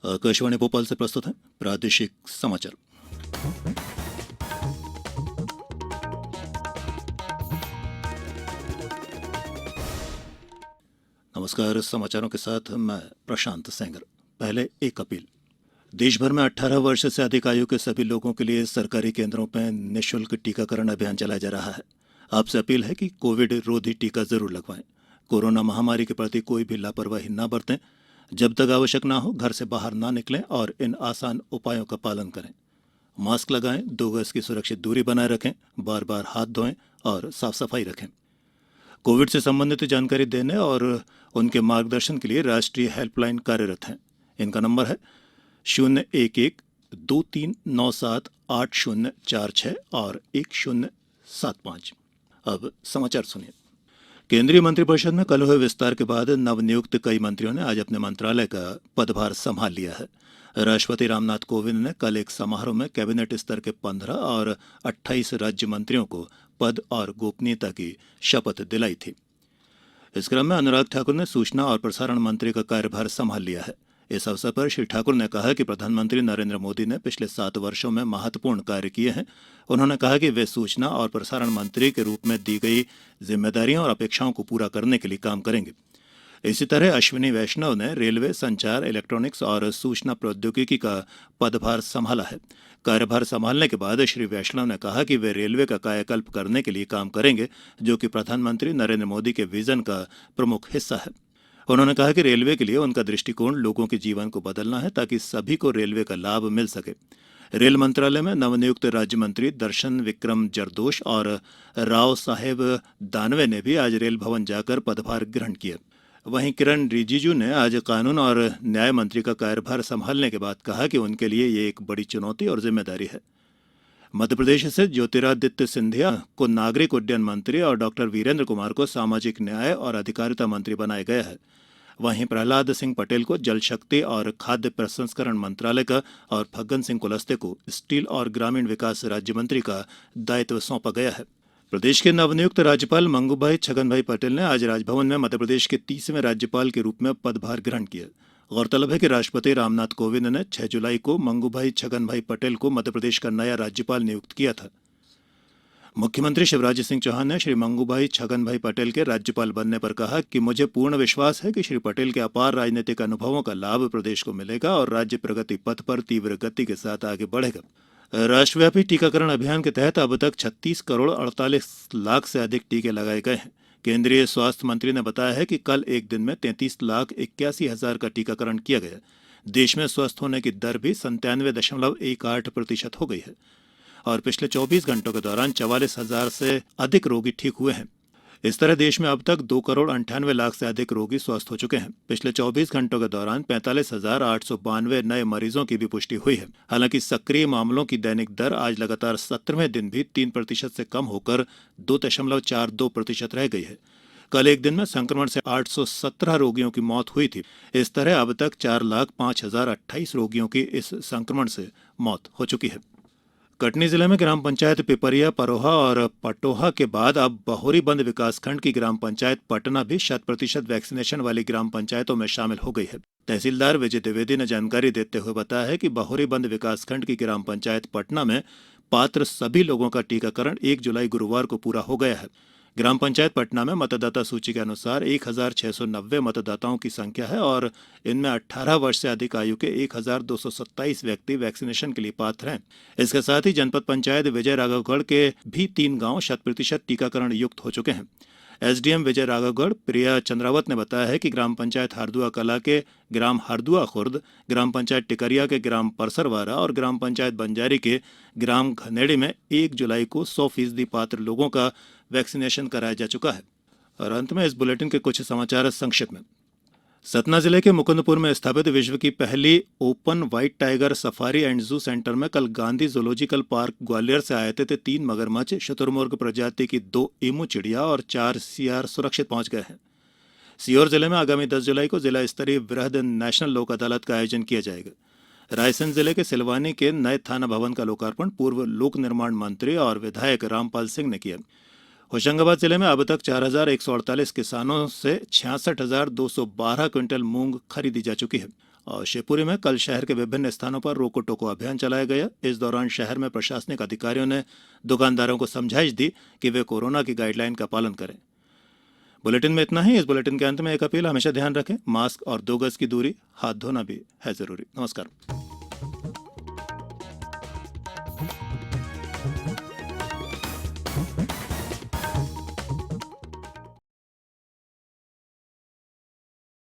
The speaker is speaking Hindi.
आकाशवाणी भोपाल से प्रस्तुत है प्रादेशिक समाचार। नमस्कार। समाचारों के साथ मैं प्रशांत सेंगर। पहले एक अपील। देश भर में 18 वर्ष से अधिक आयु के सभी लोगों के लिए सरकारी केंद्रों पर निःशुल्क टीकाकरण अभियान चलाया जा रहा है। आपसे अपील है कि कोविड रोधी टीका जरूर लगवाएं। कोरोना महामारी के प्रति कोई भी लापरवाही न बरतें। जब तक आवश्यक ना हो घर से बाहर ना निकलें और इन आसान उपायों का पालन करें। मास्क लगाएं, 2 गज की सुरक्षित दूरी बनाए रखें, बार बार हाथ धोएं और साफ सफाई रखें। कोविड से संबंधित जानकारी देने और उनके मार्गदर्शन के लिए राष्ट्रीय हेल्पलाइन कार्यरत है। इनका नंबर है 011-2397-8046 और 1075। अब समाचार सुनिए। केंद्रीय मंत्रिपरिषद में कल हुए विस्तार के बाद नवनियुक्त कई मंत्रियों ने आज अपने मंत्रालय का पदभार संभाल लिया है। राष्ट्रपति रामनाथ कोविंद ने कल एक समारोह में कैबिनेट स्तर के 15 और 28 राज्य मंत्रियों को पद और गोपनीयता की शपथ दिलाई थी। इस क्रम में अनुराग ठाकुर ने सूचना और प्रसारण मंत्री का कार्यभार संभाल लिया है। इस अवसर पर श्री ठाकुर ने कहा कि प्रधानमंत्री नरेंद्र मोदी ने पिछले 7 वर्षों में महत्वपूर्ण कार्य किए हैं। उन्होंने कहा कि वे सूचना और प्रसारण मंत्री के रूप में दी गई जिम्मेदारियों और अपेक्षाओं को पूरा करने के लिए काम करेंगे। इसी तरह अश्विनी वैष्णव ने रेलवे, संचार, इलेक्ट्रॉनिक्स और सूचना प्रौद्योगिकी का पदभार संभाला है। कार्यभार संभालने के बाद श्री वैष्णव ने कहा कि वे रेलवे का कायाकल्प करने के लिए काम करेंगे, जो कि प्रधानमंत्री नरेंद्र मोदी के विजन का प्रमुख हिस्सा है। उन्होंने कहा कि रेलवे के लिए उनका दृष्टिकोण लोगों के जीवन को बदलना है, ताकि सभी को रेलवे का लाभ मिल सके। रेल मंत्रालय में नवनियुक्त राज्य मंत्री दर्शन विक्रम जरदोश और राव साहेब दानवे ने भी आज रेल भवन जाकर पदभार ग्रहण किया। वहीं किरण रिजिजू ने आज कानून और न्याय मंत्री का कार्यभार संभालने के बाद कहा कि उनके लिए ये एक बड़ी चुनौती और जिम्मेदारी है। मध्य प्रदेश से ज्योतिरादित्य सिंधिया को नागरिक उड्डयन मंत्री और डॉक्टर वीरेंद्र कुमार को सामाजिक न्याय और अधिकारिता मंत्री बनाया गया है। वहीं प्रहलाद सिंह पटेल को जल शक्ति और खाद्य प्रसंस्करण मंत्रालय का और फग्गन सिंह कुलस्ते को स्टील और ग्रामीण विकास राज्य मंत्री का दायित्व सौंपा गया है। प्रदेश के नवनियुक्त राज्यपाल मंगूभाई छगनभाई पटेल ने आज राजभवन में मध्यप्रदेश के 30वें राज्यपाल के रूप में पदभार ग्रहण किया। गौरतलब है कि राष्ट्रपति रामनाथ कोविंद ने 6 जुलाई को मंगूभाई छगनभाई पटेल को मध्यप्रदेश का नया राज्यपाल नियुक्त किया था। मुख्यमंत्री शिवराज सिंह चौहान ने श्री मंगूभाई छगनभाई पटेल के राज्यपाल बनने पर कहा कि मुझे पूर्ण विश्वास है कि श्री पटेल के अपार राजनीतिक अनुभवों का लाभ प्रदेश को मिलेगा और राज्य प्रगति पथ पर तीव्र गति के साथ आगे बढ़ेगा। राष्ट्रव्यापी टीकाकरण अभियान के तहत अब तक 36 करोड़ 48 लाख से अधिक टीके लगाए गए हैं। केंद्रीय स्वास्थ्य मंत्री ने बताया है कि कल एक दिन में 33,81,000 का टीकाकरण किया गया। देश में स्वस्थ होने की दर भी 97.18% हो गई है और पिछले 24 घंटों के दौरान 44,000 से अधिक रोगी ठीक हुए हैं। इस तरह देश में अब तक 2 करोड़ 98 लाख से अधिक रोगी स्वस्थ हो चुके हैं। पिछले 24 घंटों के दौरान 45,892 नए मरीजों की भी पुष्टि हुई है। हालांकि सक्रिय मामलों की दैनिक दर आज लगातार 17वें दिन भी 3% से कम होकर 2.42% रह गई है। कल एक दिन में संक्रमण से 817 रोगियों की मौत हुई थी। इस तरह अब तक 4,05,028 रोगियों की इस संक्रमण से मौत हो चुकी है। कटनी जिले में ग्राम पंचायत पिपरिया, परोहा और पटोहा के बाद अब बहोरीबंद विकासखंड की ग्राम पंचायत पटना भी 100% वैक्सीनेशन वाली ग्राम पंचायतों में शामिल हो गई है। तहसीलदार विजय द्विवेदी ने जानकारी देते हुए बताया है कि बहोरीबंद विकासखंड की ग्राम पंचायत पटना में पात्र सभी लोगों का टीकाकरण 1 जुलाई गुरुवार को पूरा हो गया है। ग्राम पंचायत पटना में मतदाता सूची के अनुसार 1,690 मतदाताओं की संख्या है और इनमें 18 वर्ष से अधिक आयु के 1,227 व्यक्ति वैक्सीनेशन के लिए पात्र हैं। इसके साथ ही जनपद पंचायत विजय राघवगढ़ के भी 3 गांव 100% टीकाकरण युक्त हो चुके हैं। एसडीएम विजय राघवगढ़ प्रिया चंद्रावत ने बताया है कि ग्राम पंचायत हरदुआ कला के ग्राम हरदुआ खुर्द, ग्राम पंचायत टिकरिया के ग्राम परसरवारा और ग्राम पंचायत बंजारी के ग्राम घनेड़ी में 1 जुलाई को 100% पात्र लोगों का वैक्सीनेशन कराया जा चुका है। और अंत में इस बुलेटिन के कुछ समाचार संक्षिप्त में। सतना जिले के मुकुंदपुर में स्थापित विश्व की पहली open white tiger safari and जू सेंटर में कल गांधी जूलॉजिकल पार्क ग्वालियर से आए थे 3 मगरमच्छ, शुतुरमुर्ग प्रजाति की 2 ईमू चिड़िया और 4 सियार सुरक्षित पहुंच गए हैं। सीहोर जिले में आगामी 10 जुलाई को जिला स्तरीय वृहद नेशनल लोक अदालत का आयोजन किया जाएगा। रायसेन जिले के सिलवानी के नए थाना भवन का लोकार्पण पूर्व लोक निर्माण मंत्री और विधायक रामपाल सिंह ने किया। होशंगाबाद जिले में अब तक 4,148 किसानों से 66,212 क्विंटल मूंग खरीदी जा चुकी है। और शिवपुरी में कल शहर के विभिन्न स्थानों पर रोको टोको अभियान चलाया गया। इस दौरान शहर में प्रशासनिक अधिकारियों ने दुकानदारों को समझाइश दी कि वे कोरोना की गाइडलाइन का पालन करें। बुलेटिन में इतना ही। इस बुलेटिन के अंत में एक अपील, हमेशा ध्यान रखें, मास्क और 2 गज की दूरी, हाथ धोना भी है जरूरी। नमस्कार।